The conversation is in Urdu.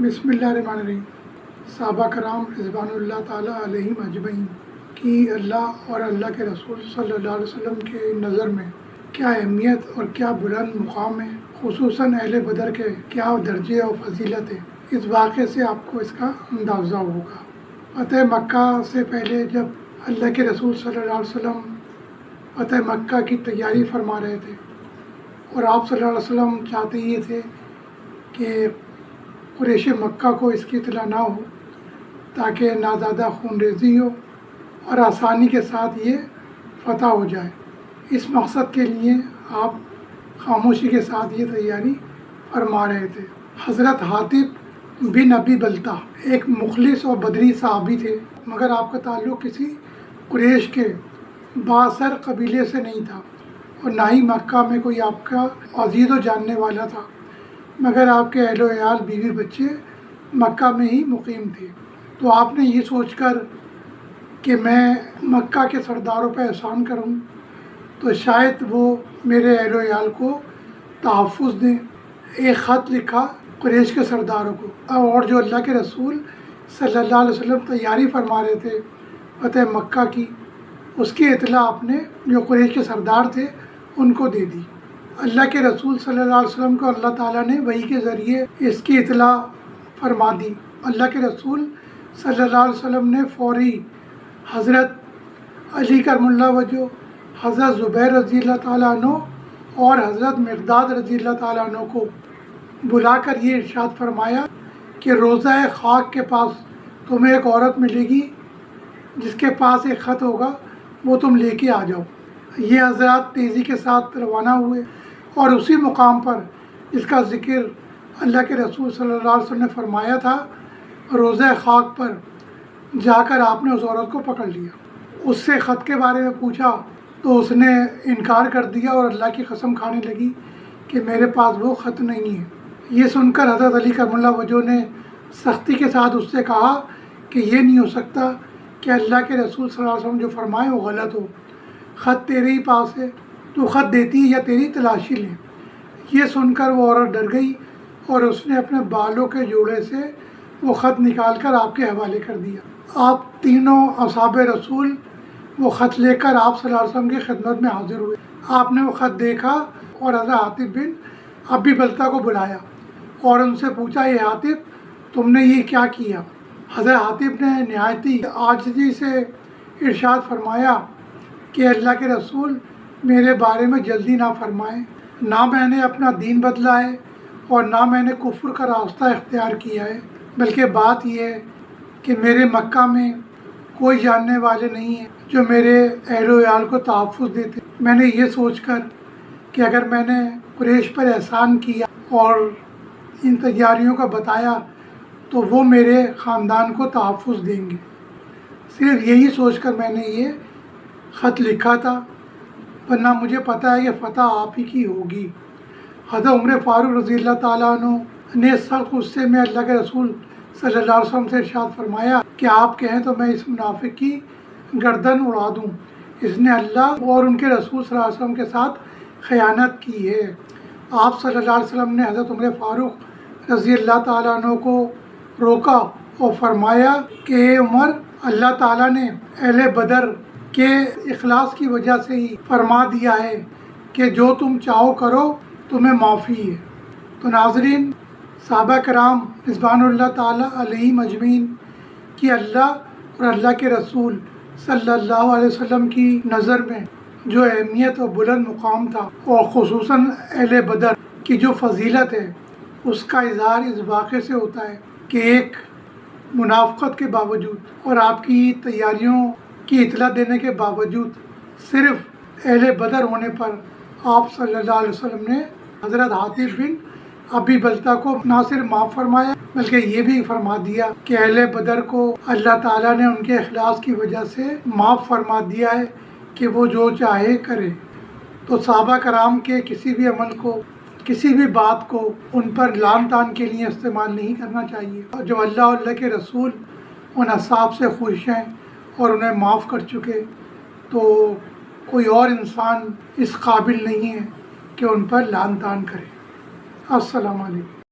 بسم اللہ الرحمن الرحیم۔ صحابہ کرام رضوان اللہ تعالیٰ علیہم اجمعین کی اللہ اور اللہ کے رسول صلی اللہ علیہ وسلم کے نظر میں کیا اہمیت اور کیا بلند مقام ہے، خصوصاً اہل بدر کے کیا درجے اور فضیلت ہے، اس واقعے سے آپ کو اس کا اندازہ ہوگا۔ فتح مکہ سے پہلے جب اللہ کے رسول صلی اللہ علیہ وسلم فتح مکہ کی تیاری فرما رہے تھے اور آپ صلی اللہ علیہ وسلم چاہتے یہ تھے کہ قریش مکہ کو اس کی اطلاع نہ ہو تاکہ نہ زیادہ خون ریزی ہو اور آسانی کے ساتھ یہ فتح ہو جائے۔ اس مقصد کے لیے آپ خاموشی کے ساتھ یہ تیاری فرما رہے تھے۔ حضرت حاطب بن ابی بلتہ ایک مخلص اور بدری صحابی تھے، مگر آپ کا تعلق کسی قریش کے بااثر قبیلے سے نہیں تھا اور نہ ہی مکہ میں کوئی آپ کا عزیز و جاننے والا تھا، مگر آپ کے اہل و عیال بیوی بچے مکہ میں ہی مقیم تھے۔ تو آپ نے یہ سوچ کر کہ میں مکہ کے سرداروں پہ احسان کروں تو شاید وہ میرے اہل و عیال کو تحفظ دیں، ایک خط لکھا قریش کے سرداروں کو، اور جو اللہ کے رسول صلی اللہ علیہ وسلم تیاری فرما رہے تھے فتح مکہ کی، اس کی اطلاع آپ نے جو قریش کے سردار تھے ان کو دے دی۔ اللہ کے رسول صلی اللہ علیہ وسلم کو اللہ تعالیٰ نے وحی کے ذریعے اس کی اطلاع فرما دی۔ اللہ کے رسول صلی اللہ علیہ وسلم نے فوری حضرت علی کرم اللہ وجہ، حضرت زبیر رضی اللہ تعالیٰ عنہ اور حضرت مقداد رضی اللہ تعالیٰ عنہ کو بلا کر یہ ارشاد فرمایا کہ روضہ خاک کے پاس تمہیں ایک عورت ملے گی جس کے پاس ایک خط ہوگا، وہ تم لے کے آ جاؤ۔ یہ حضرات تیزی کے ساتھ روانہ ہوئے اور اسی مقام پر جس کا ذکر اللہ کے رسول صلی اللہ علیہ وسلم نے فرمایا تھا، روضہ خاک پر جا کر آپ نے اس عورت کو پکڑ لیا۔ اس سے خط کے بارے میں پوچھا تو اس نے انکار کر دیا اور اللہ کی قسم کھانے لگی کہ میرے پاس وہ خط نہیں ہے۔ یہ سن کر حضرت علی کرم اللہ وجہ نے سختی کے ساتھ اس سے کہا کہ یہ نہیں ہو سکتا کہ اللہ کے رسول صلی اللہ علیہ وسلم جو فرمائے وہ غلط ہو، خط تیرے ہی پاس ہے، تو خط دیتی یا تیری تلاشی لیں۔ یہ سن کر وہ عورت ڈر گئی اور اس نے اپنے بالوں کے جوڑے سے وہ خط نکال کر آپ کے حوالے کر دیا۔ آپ تینوں اصحاب رسول وہ خط لے کر آپ صلی اللہ علیہ وسلم کی خدمت میں حاضر ہوئے۔ آپ نے وہ خط دیکھا اور حضرت حاطب بن ابی بلتہ کو بلایا اور ان سے پوچھا، یہ حاطب تم نے یہ کیا کیا؟ حضرت حاطب نے نہایتی عاجزی سے ارشاد فرمایا کہ اللہ کے رسول میرے بارے میں جلدی نہ فرمائیں، نہ میں نے اپنا دین بدلا ہے اور نہ میں نے کفر کا راستہ اختیار کیا ہے، بلکہ بات یہ ہے کہ میرے مکہ میں کوئی جاننے والے نہیں ہیں جو میرے اہل و عیال کو تحفظ دیتے۔ میں نے یہ سوچ کر کہ اگر میں نے قریش پر احسان کیا اور ان تیاریوں کا بتایا تو وہ میرے خاندان کو تحفظ دیں گے، صرف یہی سوچ کر میں نے یہ خط لکھا تھا، ورنہ مجھے پتہ ہے کہ فتح آپ ہی کی ہوگی۔ حضرت عمر فاروق رضی اللہ تعالیٰ عنہ نے سخت غصے میں اللہ کے رسول صلی اللہ علیہ وسلم سے ارشاد فرمایا کہ آپ کہیں تو میں اس منافق کی گردن اڑا دوں، اس نے اللہ اور ان کے رسول صلی اللہ علیہ وسلم کے ساتھ خیانت کی ہے۔ آپ صلی اللہ علیہ وسلم نے حضرت عمر فاروق رضی اللہ تعالیٰ عنہ کو روکا اور فرمایا کہ اے عمر، اللہ تعالیٰ نے اہل بدر کے اخلاص کی وجہ سے ہی فرما دیا ہے کہ جو تم چاہو کرو، تمہیں معافی ہے۔ تو ناظرین، صحابہ کرام رضوان اللہ تعالیٰ علیہم اجمعین کی اللہ اور اللہ کے رسول صلی اللہ علیہ وسلم کی نظر میں جو اہمیت اور بلند مقام تھا، اور خصوصاً اہل بدر کی جو فضیلت ہے، اس کا اظہار اس واقعے سے ہوتا ہے کہ ایک منافقت کے باوجود اور آپ کی تیاریوں کی اطلاع دینے کے باوجود صرف اہل بدر ہونے پر آپ صلی اللہ علیہ وسلم نے حضرت حاطب بن ابی بلتہ کو نہ صرف معاف فرمایا بلکہ یہ بھی فرما دیا کہ اہل بدر کو اللہ تعالیٰ نے ان کے اخلاص کی وجہ سے معاف فرما دیا ہے کہ وہ جو چاہے کرے۔ تو صحابہ کرام کے کسی بھی عمل کو، کسی بھی بات کو ان پر لعن طعن کے لیے استعمال نہیں کرنا چاہیے۔ اور جو اللہ اور اللہ کے رسول ان اصحاب سے خوش ہیں اور انہیں معاف کر چکے، تو کوئی اور انسان اس قابل نہیں ہے کہ ان پر لعن طعن کرے۔ السلام علیکم۔